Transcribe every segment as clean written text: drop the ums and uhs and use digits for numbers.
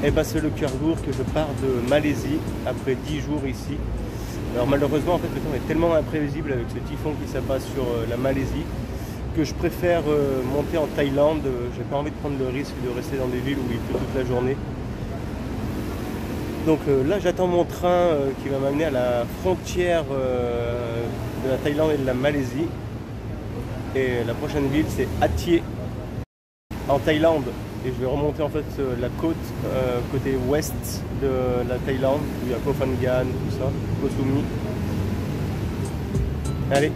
Et bah c'est le cœur lourd que je pars de Malaisie après 10 jours ici. Alors malheureusement en fait le temps est tellement imprévisible avec ce typhon qui s'abat sur la Malaisie que je préfère monter en Thaïlande. J'ai pas envie de prendre le risque de rester dans des villes où il pleut toute la journée. Donc là j'attends mon train qui va m'amener à la frontière de la Thaïlande et de la Malaisie. Et la prochaine ville c'est Atie en Thaïlande. Et je vais remonter en fait la côte côté ouest de la Thaïlande où il y a Koh Phangan, tout ça, Koh Samui. Allez.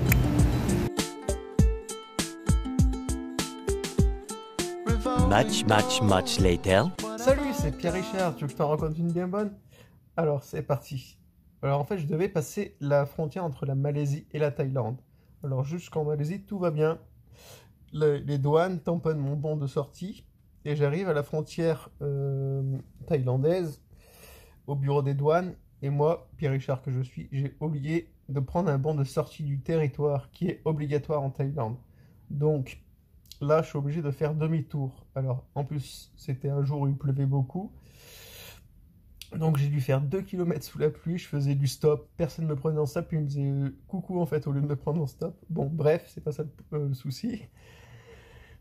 Much later. Salut, c'est Pierre Richard, tu veux que je t'en raconte une bien bonne? Alors, c'est parti. Alors, en fait, je devais passer la frontière entre la Malaisie et la Thaïlande. Alors, jusqu'en Malaisie, tout va bien. Les douanes tamponnent mon bon de sortie et j'arrive à la frontière thaïlandaise, au bureau des douanes. Et moi, Pierre Richard que je suis, j'ai oublié de prendre un bon de sortie du territoire qui est obligatoire en Thaïlande. Donc, là, je suis obligé de faire demi-tour. Alors, en plus, c'était un jour où il pleuvait beaucoup. Donc, j'ai dû faire 2 km sous la pluie. Je faisais du stop. Personne ne me prenait en stop. Puis il me disait coucou, en fait, au lieu de me prendre en stop. Bon, bref, c'est pas ça le souci.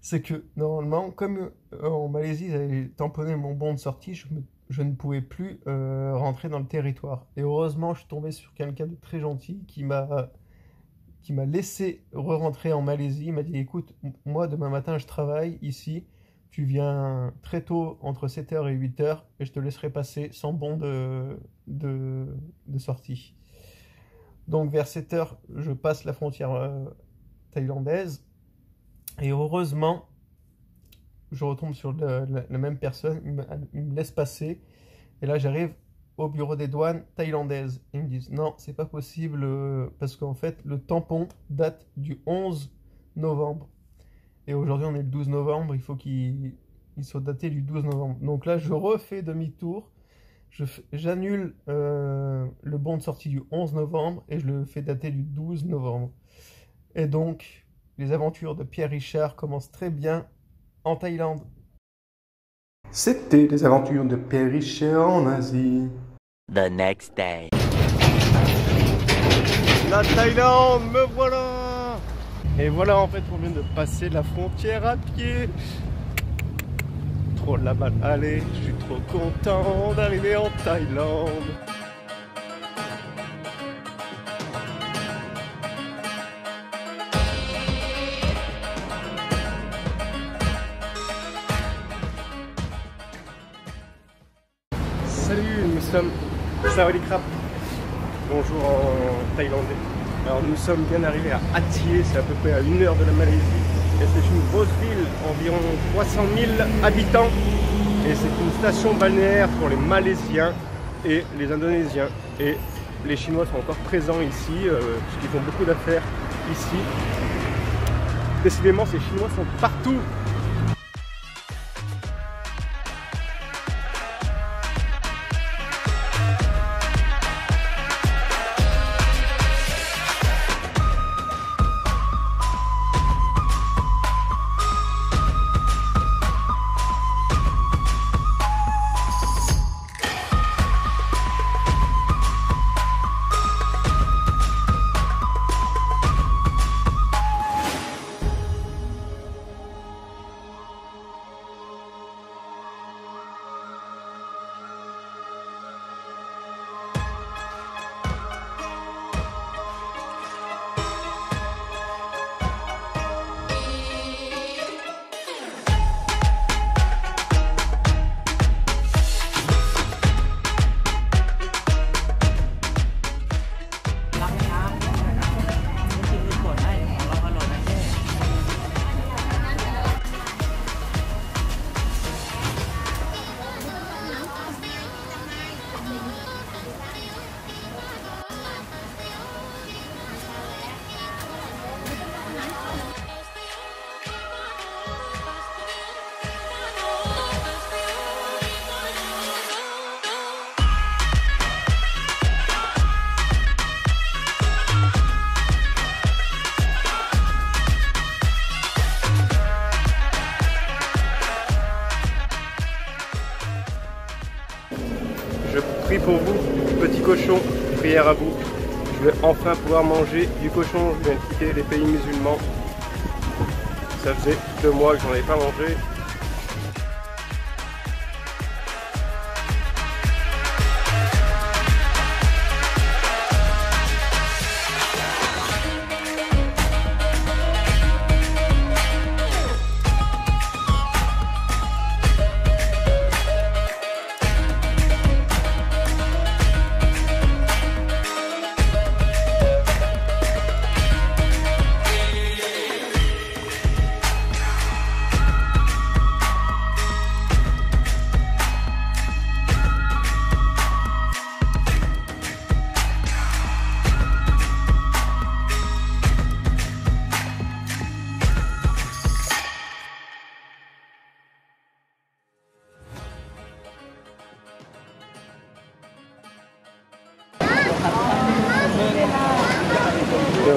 C'est que, normalement, comme en Malaisie, ils avaient tamponné mon bon de sortie, je ne pouvais plus rentrer dans le territoire. Et heureusement, je suis tombé sur quelqu'un de très gentil qui m'a laissé re-rentrer en Malaisie. Il m'a dit, écoute, moi demain matin je travaille ici, tu viens très tôt entre 7h et 8h et je te laisserai passer sans bon de sortie. Donc vers 7h, je passe la frontière thaïlandaise et heureusement, je retombe sur la même personne, il me laisse passer et là j'arrive au bureau des douanes thaïlandaises. Ils me disent non, c'est pas possible parce qu'en fait le tampon date du 11 novembre. Et aujourd'hui on est le 12 novembre, il faut qu'il soit daté du 12 novembre. Donc là je refais demi-tour, j'annule le bon de sortie du 11 novembre et je le fais dater du 12 novembre. Et donc les aventures de Pierre Richard commencent très bien en Thaïlande. C'était les aventures de Pierre Richard en Asie. The next day. La Thaïlande, me voilà! Et voilà, en fait, on vient de passer la frontière à pied. Trop la balle. Allez, je suis trop content d'arriver en Thaïlande. Salut, nous sommes Sawadee Krap. Bonjour en thaïlandais. Alors nous sommes bien arrivés à Atie, c'est à peu près à 1 heure de la Malaisie. Et c'est une grosse ville, environ 300 000 habitants. Et c'est une station balnéaire pour les Malaisiens et les Indonésiens. Et les Chinois sont encore présents ici, puisqu'ils font beaucoup d'affaires ici. Décidément, ces Chinois sont partout. pour vous, petit cochon, prière à vous. Je vais enfin pouvoir manger du cochon. Je viens de quitter les pays musulmans. Ça faisait 2 mois que j'en avais pas mangé.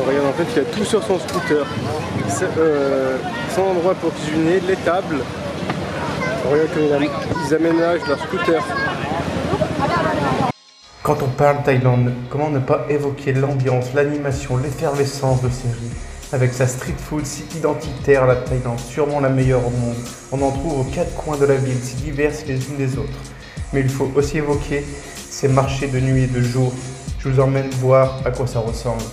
Regarde, en fait, il a tout sur son scooter. Son endroit pour cuisiner, les tables. Regarde comme ils aménagent leur scooter. Quand on parle Thaïlande, comment ne pas évoquer l'ambiance, l'animation, l'effervescence de ces rues. Avec sa street food si identitaire, la Thaïlande, sûrement la meilleure au monde. On en trouve aux 4 coins de la ville, si diverses les unes des autres. Mais il faut aussi évoquer ces marchés de nuit et de jour. Je vous emmène voir à quoi ça ressemble.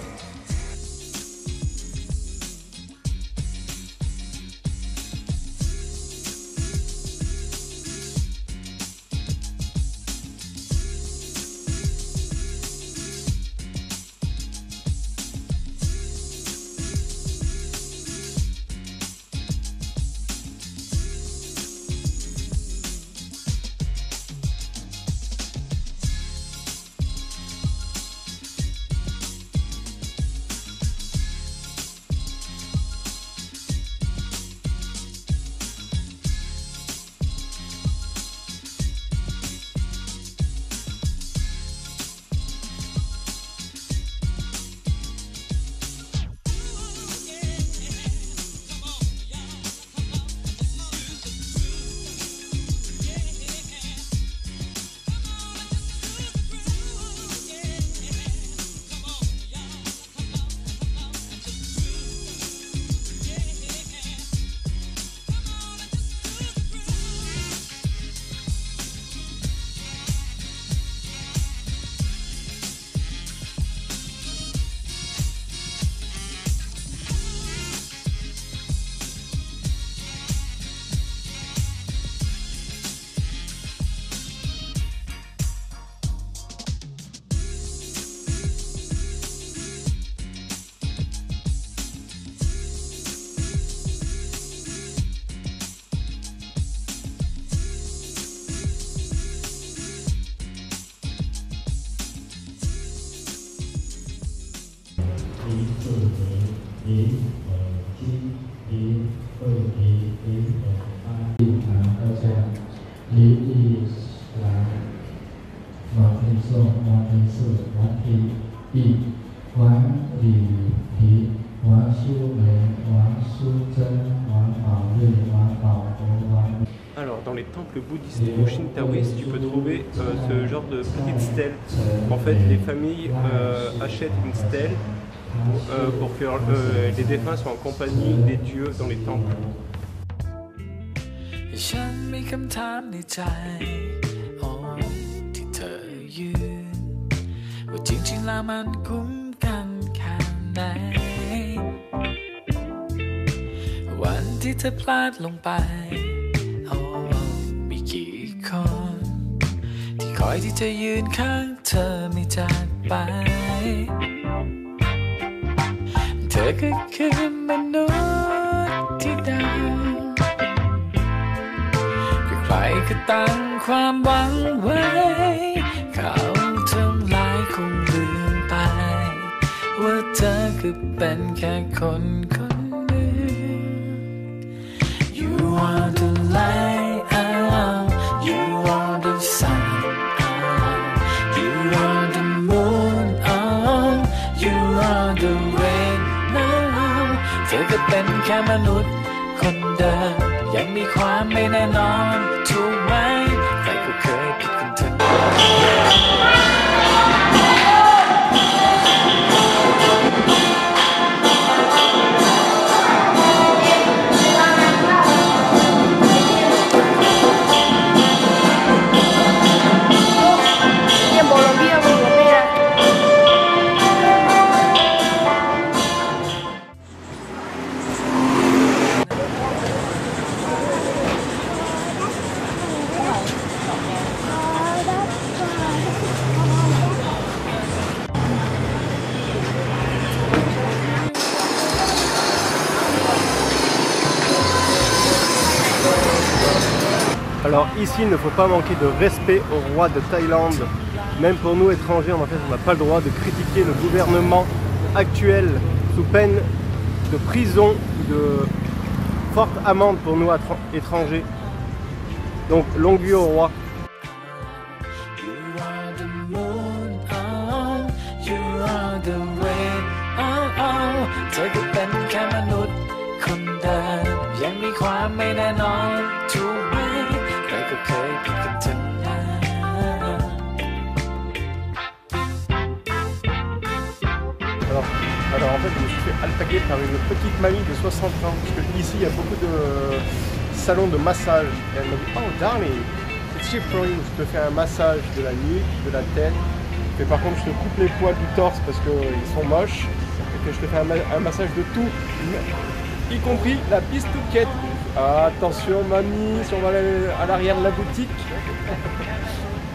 Alors, dans les temples bouddhistes ou shintoïstes, tu peux trouver ce genre de petites stèles. En fait, les familles achètent une stèle pour que les défunts soient en compagnie des dieux dans les temples. ฉันมีคำถามในใจที่เธอยืนว่าจริงๆแล้วมันคุ้มกันแค่ไหนวันที่เธอพลาดลงไปมีกี่คนที่คอยที่จะยืนข้างเธอไม่จากไปเธอก็คือมนุษย์ที่ดาวใครก็ตั้งความหวังไว้เขาทั้งหลายคงลืมไปว่าเธอคือเป็นแค่คนคนหนึ่ง You are the light You are the sun You are the moon You are the rain เธอก็เป็นแค่มนุษย์คนเดิมยังมีความไม่แน่นอนถูกไหมใครก็เคยผิดกันเธอ Alors ici, il ne faut pas manquer de respect au roi de Thaïlande. Même pour nous étrangers, en fait, on n'a pas le droit de critiquer le gouvernement actuel sous peine de prison ou de forte amende pour nous étrangers. Donc longue vie au roi. Alors en fait, je me suis fait alpaguer par une petite mamie de 60 ans, parce que ici il y a beaucoup de salons de massage. Et elle m'a dit, oh darling, it's cheap for you. Je te fais un massage de la nuque, de la tête. Mais par contre, je te coupe les poils du torse parce qu'ils sont moches. Et que je te fais un massage de tout, y compris la pistouquette. Ah, attention mamie, si on va aller à l'arrière de la boutique.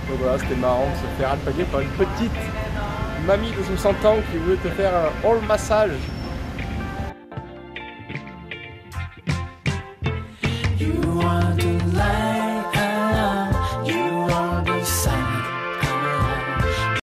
Donc voilà, c'était marrant de se faire alpaguer par une petite mamie de 60 ans qui veut te faire un all massage.